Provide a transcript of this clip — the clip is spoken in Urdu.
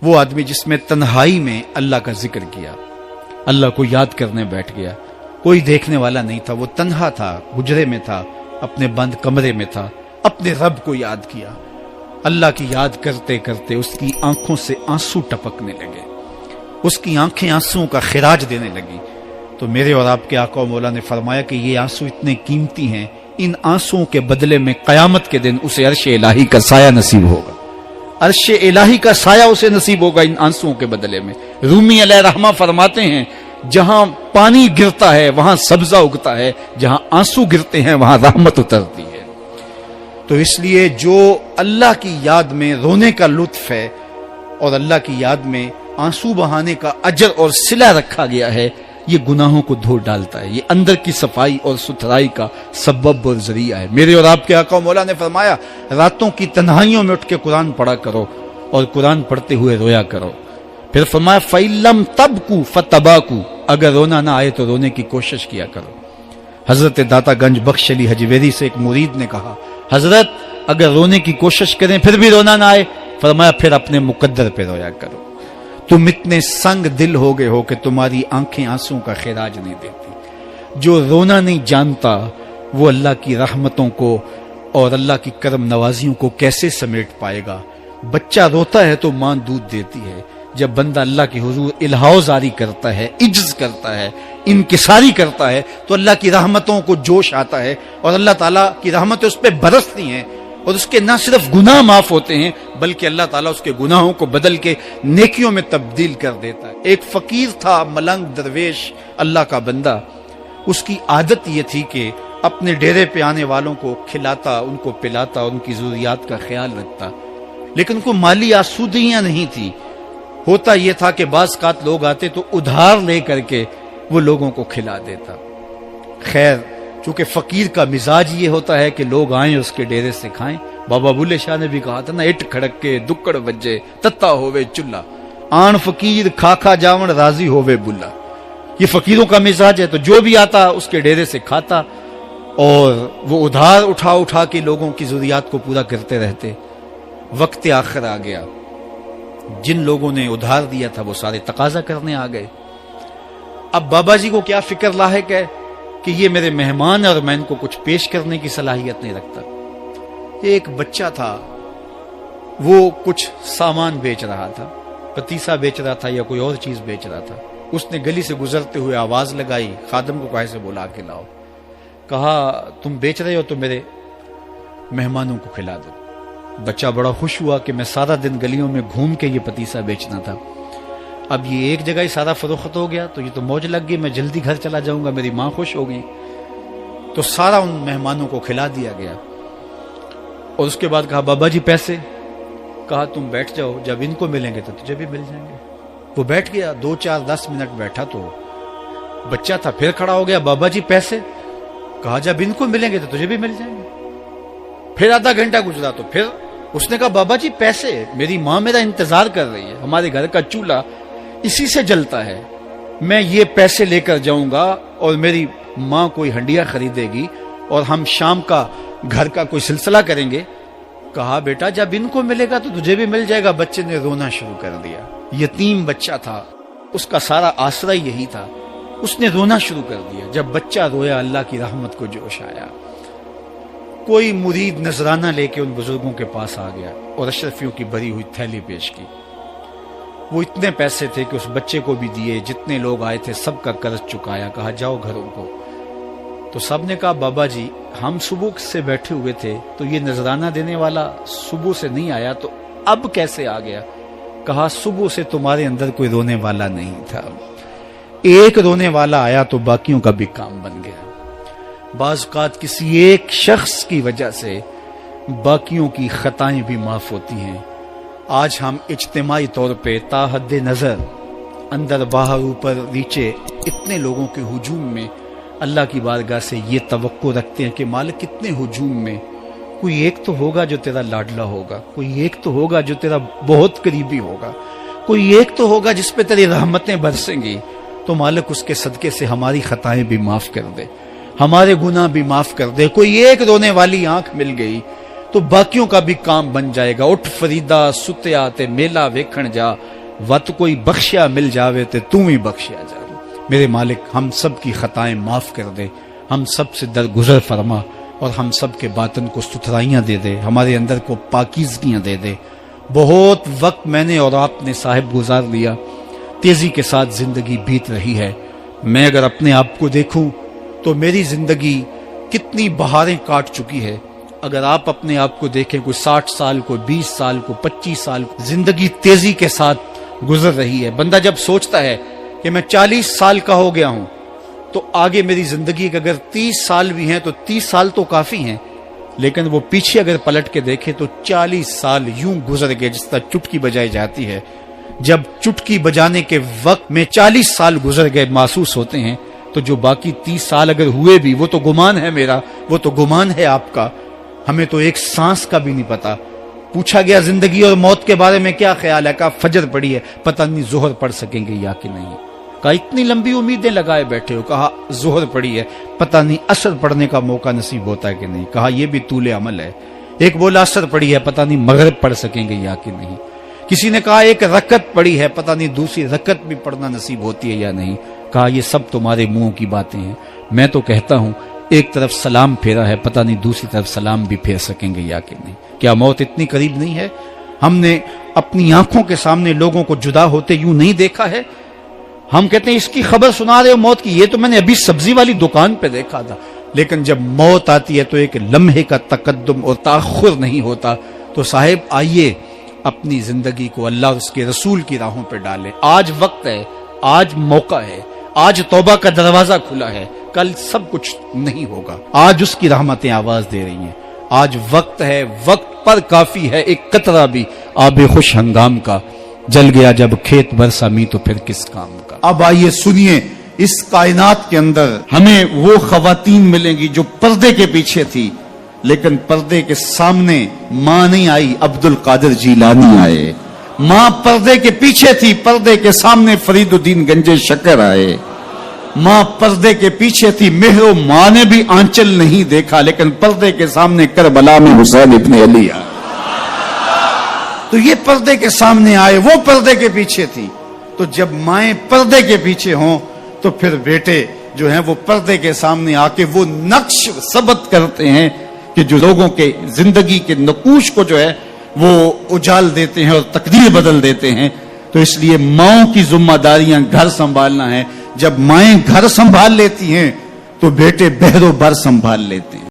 وہ آدمی جس میں تنہائی میں اللہ کا ذکر کیا، اللہ کو یاد کرنے بیٹھ گیا، کوئی دیکھنے والا نہیں تھا، وہ تنہا تھا، حجرے میں تھا، اپنے بند کمرے میں تھا، اپنے رب کو یاد کیا، اللہ کی یاد کرتے کرتے اس کی آنکھوں سے آنسو ٹپکنے لگے، اس کی آنکھیں آنسوؤں کا خراج دینے لگی۔ تو میرے اور آپ کے آقا و مولا نے فرمایا کہ یہ آنسو اتنے قیمتی ہیں، ان آنسوؤں کے بدلے میں قیامت کے دن اسے عرش الہی کا سایہ نصیب ہوگا، عرش الہی کا سایہ اسے نصیب ہوگا ان آنسوؤں کے بدلے میں۔ رومی علیہ رحمہ فرماتے ہیں جہاں پانی گرتا ہے وہاں سبزہ اگتا ہے، جہاں آنسو گرتے ہیں وہاں رحمت اترتی ہے۔ تو اس لیے جو اللہ کی یاد میں رونے کا لطف ہے اور اللہ کی یاد میں آنسو بہانے کا اجر اور صلہ رکھا گیا ہے، یہ گناہوں کو دھو ڈالتا ہے، یہ اندر کی صفائی اور ستھرائی کا سبب اور ذریعہ ہے۔ میرے اور آپ کے آقا و مولا نے فرمایا راتوں کی تنہائیوں میں اٹھ کے قرآن پڑھا کرو اور قرآن پڑھتے ہوئے رویا کرو۔ پھر فرمایا فَإِلَّمْ تَبْكُوا فَتَبَاكُوا، اگر رونا نہ آئے تو رونے کی کوشش کیا کرو۔ حضرت داتا گنج بخش علی حجویری سے ایک مرید نے کہا حضرت اگر رونے کی کوشش کریں پھر بھی رونا نہ آئے، فرمایا پھر اپنے مقدر پہ رویا کرو، تم اتنے سنگ دل ہو گئے ہو کہ تمہاری آنکھیں آنسوں کا خراج نہیں دیتی۔ جو رونا نہیں جانتا وہ اللہ کی رحمتوں کو اور اللہ کی کرم نوازیوں کو کیسے سمیٹ پائے گا؟ بچہ روتا ہے تو ماں دودھ دیتی ہے، جب بندہ اللہ کے حضور الہو زاری کرتا ہے، عجز کرتا ہے، انکساری کرتا ہے تو اللہ کی رحمتوں کو جوش آتا ہے اور اللہ تعالیٰ کی رحمتیں اس پہ برستی ہیں اور اس کے نہ صرف گناہ معاف ہوتے ہیں بلکہ اللہ تعالیٰ اس کے گناہوں کو بدل کے نیکیوں میں تبدیل کر دیتا ہے۔ ایک فقیر تھا، ملنگ درویش، اللہ کا بندہ، اس کی عادت یہ تھی کہ اپنے ڈیرے پہ آنے والوں کو کھلاتا، ان کو پلاتا، ان کی ضروریات کا خیال رکھتا، لیکن ان کو مالی آسودگیاں نہیں تھی۔ ہوتا یہ تھا کہ بعض اوقات لوگ آتے تو ادھار لے کر کے وہ لوگوں کو کھلا دیتا۔ خیر چونکہ فقیر کا مزاج یہ ہوتا ہے کہ لوگ آئیں اس کے ڈیرے سے کھائیں، بابا بلے شاہ نے بھی کہا تھا نا اٹ کھڑک کے دکڑ بجے تتا ہووے چلا، آن فقیر کھا کھا جاون راضی ہووے بلا۔ یہ فقیروں کا مزاج ہے، تو جو بھی آتا اس کے ڈیرے سے کھاتا اور وہ ادھار اٹھا اٹھا کے لوگوں کی ضروریات کو پورا کرتے رہتے۔ وقت آخر آ گیا، جن لوگوں نے ادھار دیا تھا وہ سارے تقاضا کرنے آ گئے۔ اب بابا جی کو کیا فکر لاحق ہے کہ یہ میرے مہمان اور میں ان کو کچھ پیش کرنے کی صلاحیت نہیں رکھتا۔ ایک بچہ تھا، وہ کچھ سامان بیچ رہا تھا، پتیسا بیچ رہا تھا یا کوئی اور چیز بیچ رہا تھا۔ اس نے گلی سے گزرتے ہوئے آواز لگائی، خادم کو کہا سے بلا کے لاؤ، کہا تم بیچ رہے ہو تو میرے مہمانوں کو کھلا دو۔ بچہ بڑا خوش ہوا کہ میں سارا دن گلیوں میں گھوم کے یہ پتیسا بیچنا تھا، اب یہ ایک جگہ ہی سارا فروخت ہو گیا تو یہ تو موج لگ گئی، میں جلدی گھر چلا جاؤں گا، میری ماں خوش ہو گئی۔ تو سارا ان مہمانوں کو کھلا دیا گیا اور اس کے بعد کہا بابا جی پیسے، کہا تم بیٹھ جاؤ، جب ان کو ملیں گے تو تجھے بھی مل جائیں گے۔ وہ بیٹھ گیا، 2 4 10 منٹ بیٹھا تو بچہ تھا، پھر کھڑا ہو گیا، بابا جی پیسے، کہا جب ان کو ملیں گے تو تجھے بھی مل جائیں گے۔ پھر آدھا گھنٹہ گزرا تو پھر اس نے کہا بابا جی پیسے، میری ماں میرا انتظار کر رہی ہے، ہمارے گھر کا چولہا اسی سے جلتا ہے، میں یہ پیسے لے کر جاؤں گا اور میری ماں کوئی ہنڈیا خریدے گی اور ہم شام کا گھر کا کوئی سلسلہ کریں گے۔ کہا بیٹا جب ان کو ملے گا تو تجھے بھی مل جائے گا۔ بچے نے رونا شروع کر دیا، یتیم بچہ تھا، اس کا سارا آسرا یہی تھا، اس نے رونا شروع کر دیا۔ جب بچہ رویا اللہ کی رحمت کو جوش آیا۔ کوئی مرید نذرانہ لے کے ان بزرگوں کے پاس آ گیا اور اشرفیوں کی بھری ہوئی تھیلی پیش کی۔ وہ اتنے پیسے تھے کہ اس بچے کو بھی دیے، جتنے لوگ آئے تھے سب کا قرض چکایا، کہا جاؤ گھروں کو۔ تو سب نے کہا بابا جی ہم صبح سے بیٹھے ہوئے تھے تو یہ نذرانہ دینے والا صبح سے نہیں آیا، تو اب کیسے آ گیا؟ کہا صبح سے تمہارے اندر کوئی رونے والا نہیں تھا، ایک رونے والا آیا تو باقیوں کا بھی کام بن گیا۔ بعض اوقات کسی ایک شخص کی وجہ سے باقیوں کی خطائیں بھی معاف ہوتی ہیں۔ آج ہم اجتماعی طور پہ تا حد نظر اندر باہر اوپر نیچے اتنے لوگوں کے ہجوم میں اللہ کی بارگاہ سے یہ توقع رکھتے ہیں کہ مالک کتنے ہجوم میں کوئی ایک تو ہوگا جو تیرا لاڈلا ہوگا، کوئی ایک تو ہوگا جو تیرا بہت قریبی ہوگا، کوئی ایک تو ہوگا جس پہ تیری رحمتیں برسیں گی۔ تو مالک اس کے صدقے سے ہماری خطائیں بھی معاف کر دے، ہمارے گناہ بھی معاف کر دے۔ کوئی ایک رونے والی آنکھ مل گئی، تو باقیوں کا بھی کام بن جائے گا. اٹھ فریدا ستیا تے میلا ویکھن جا, وت کوئی بخشیا مل جاوے تے تو ہی بخشیا جا. میرے مالک ہم سب کی خطائیں معاف کر دے, ہم سب سے درگزر فرما, اور ہم سب کے باطن کو ستھرائیاں دے دے, ہمارے اندر کو پاکیزگیاں دے دے. بہت وقت میں نے اور آپ نے صاحب گزار لیا, تیزی کے ساتھ زندگی بیت رہی ہے. میں اگر اپنے آپ کو دیکھوں تو میری زندگی کتنی بہاریں کاٹ چکی ہے. اگر آپ اپنے آپ کو دیکھیں, کوئی 60 سال, کوئی 20 سال, کوئی 25 سال, زندگی تیزی کے ساتھ گزر رہی ہے. بندہ جب سوچتا ہے کہ میں 40 سال کا ہو گیا ہوں تو آگے میری زندگی کے اگر 30 سال بھی ہیں تو 30 سال تو کافی ہیں, لیکن وہ پیچھے اگر پلٹ کے دیکھے تو 40 سال یوں گزر گئے جس طرح چٹکی بجائی جاتی ہے. جب چٹکی بجانے کے وقت میں 40 سال گزر گئے محسوس ہوتے ہیں, تو جو باقی 30 سال اگر ہوئے بھی, وہ تو گمان ہے میرا, وہ تو گمان ہے آپ کا, ہمیں تو ایک سانس کا بھی نہیں پتا. پوچھا گیا زندگی اور موت کے بارے میں کیا خیال ہے, کہا فجر پڑی ہے, پتہ نہیں ظہر پڑھ سکیں گے یا کہ نہیں. کہا اتنی لمبی امیدیں لگائے بیٹھے ہو, کہا ظہر پڑی ہے, پتہ نہیں عصر پڑھنے کا موقع نصیب ہوتا ہے کہ نہیں. کہا یہ بھی طول عمل ہے. ایک بولا عصر پڑی ہے, پتہ نہیں مغرب پڑھ سکیں گے یا کہ نہیں. کسی نے کہا ایک رکعت پڑی ہے, پتہ نہیں دوسری رکعت بھی پڑھنا نصیب ہوتی ہے یا نہیں. کہا یہ سب تمہارے منہوں کی باتیں ہیں, میں تو کہتا ہوں ایک طرف سلام پھیرا ہے, پتہ نہیں دوسری طرف سلام بھی پھیر سکیں گے یا کہ نہیں. کیا موت اتنی قریب نہیں ہے؟ ہم نے اپنی آنکھوں کے سامنے لوگوں کو جدا ہوتے یوں نہیں دیکھا ہے. ہم کہتے ہیں اس کی خبر سنا رہے ہو موت کی, یہ تو میں نے ابھی سبزی والی دکان پہ دیکھا تھا. لیکن جب موت آتی ہے تو ایک لمحے کا تقدم اور تاخر نہیں ہوتا. تو صاحب آئیے اپنی زندگی کو اللہ اور اس کے رسول کی راہوں پہ ڈالیں. آج وقت ہے, آج موقع ہے, آج توبہ کا دروازہ کھلا ہے. کل سب کچھ نہیں ہوگا. آج اس کی رحمتیں آواز دے رہی ہیں. آج وقت ہے, وقت پر کافی ہے ایک قطرہ بھی آب خوش ہنگام کا. جل گیا جب کھیت برسا می تو پھر کس کام کا. اب آئیے سنیے, اس کائنات کے اندر ہمیں وہ خواتین ملیں گی جو پردے کے پیچھے تھی, لیکن پردے کے سامنے ماں نہیں آئی, عبد القادر جیلانی آئے. ماں پردے کے پیچھے تھی, پردے کے سامنے فرید الدین گنج شکر آئے. ماں پردے کے پیچھے تھی, مہر و ماں نے بھی آنچل نہیں دیکھا, لیکن پردے کے سامنے کربلا میں حسین ابن علی آئے. تو یہ پردے کے سامنے آئے, وہ پردے کے پیچھے تھی. تو جب مائیں پردے کے پیچھے ہوں تو پھر بیٹے جو ہیں وہ پردے کے سامنے آ کے وہ نقش ثبت کرتے ہیں کہ جو لوگوں کے زندگی کے نقوش کو جو ہے وہ اجال دیتے ہیں اور تقدیر بدل دیتے ہیں. تو اس لیے ماؤں کی ذمہ داریاں گھر سنبھالنا ہے. جب مائیں گھر سنبھال لیتی ہیں تو بیٹے بحر و بر سنبھال لیتے ہیں.